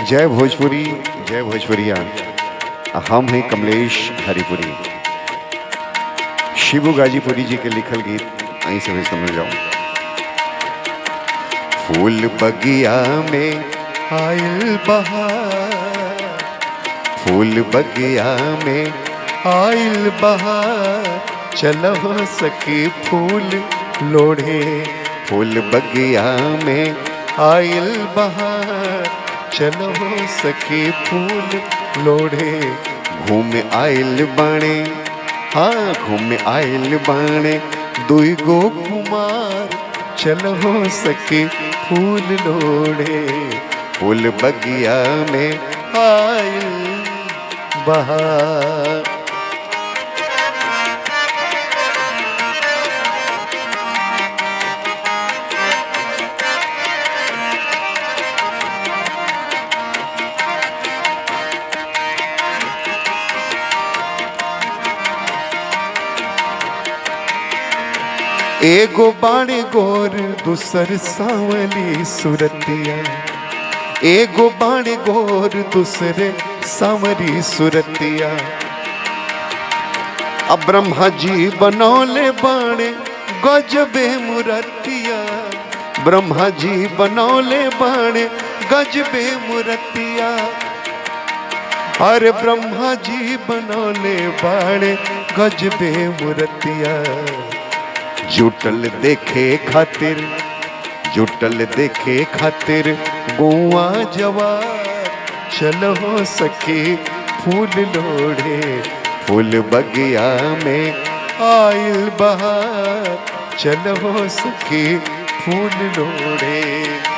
जय भोजपुरी, जय भोजपुरिया। हम हैं कमलेश हरिपुरी। शिबू गाजीपुरी जी के लिखल गीत आई से भी समझ जाऊं। फूल बगिया में आयल बहार, फूल बगिया में आयल बहार, चलो सखी फूल लोढ़े। फूल बगिया में आयल बहार, चलो सखी फूल लोढ़े। घूम आयल बाणे, हाँ घूम आयल बाणे दुई गो कुमार, चलो सखी फूल लोढ़े। फूल बगिया में आयल बहार। एगो बाणे गोर दूसर सांवली सुरतिया, एगो बाणे गोर दूसरे सांवरी सुरतिया। अब ब्रह्मा जी बनौले बाणे गजबे मुरतिया, ब्रह्मा जी बनौले बाणे गजबे मुरतिया। अरे ब्रह्मा जी बनौले बाणे गजबे मुरतिया। जुटल देखे खातिर, जुटल देखे खातिर गौआ जवार, चलो सखी फूल लोढ़े। फूल बगिया में आयल बहार, चलो सखी फूल लोढ़े।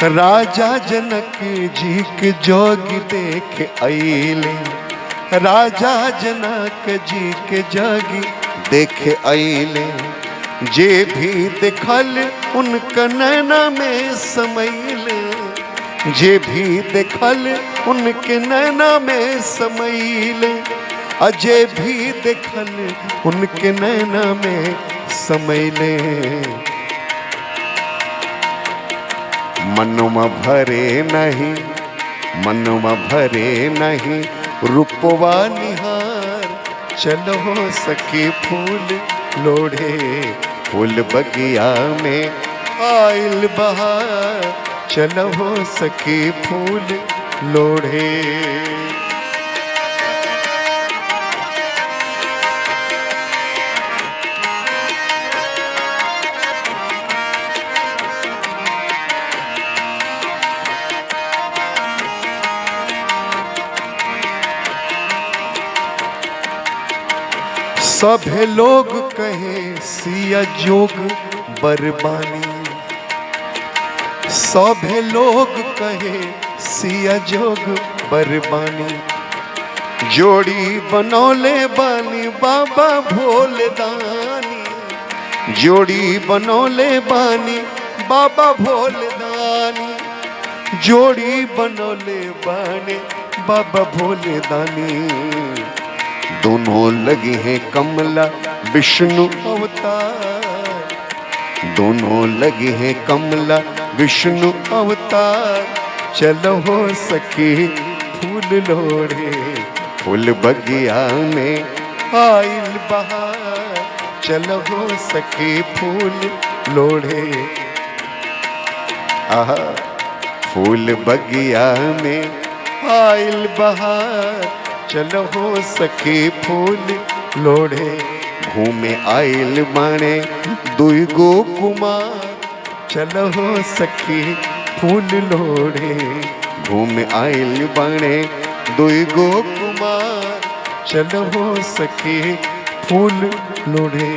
राजा जनक जी के जोग देख आइले, राजा जनक जी के जोग देख आइले। जे भी देखल उनका नैना में समैले, जे भी देखल उनके नैना में समैले। अजय भी देखल उनके नैना में समैले। मनुमा भरे नहीं, मनुमा भरे नहीं रूपवा निहार, चलो सखी फूल लोढ़े। फूल बगिया में आयल बहार, चलो सखी फूल लोढ़े। सभे लोग कहे सिया जोग बरबानी, सभे लोग कहे सिया जोग बरबानी। जोड़ी बनौले बानी बाबा भोलेदानी, जोड़ी बनौले बानी बाबा भोलेदानी। जोड़ी बनौले बानी बाबा भोलेदानी। दोनों लगे हैं कमला विष्णु अवतार, दोनों लगे हैं कमला विष्णु अवतार। चलो सखी फूल लोढ़े। फूल बगिया में आयल बहार, चलो सखी फूल लोढ़े। आहा फूल बगिया में आयल बहार, चलो सखी फूल लोढ़े। घूमे आयल बाणे दुई गो कुमार, चलो सखी फूल लोढ़े। घूमे आयल बाणे दुई गो कुमार, चलो सखी फूल लोढ़े।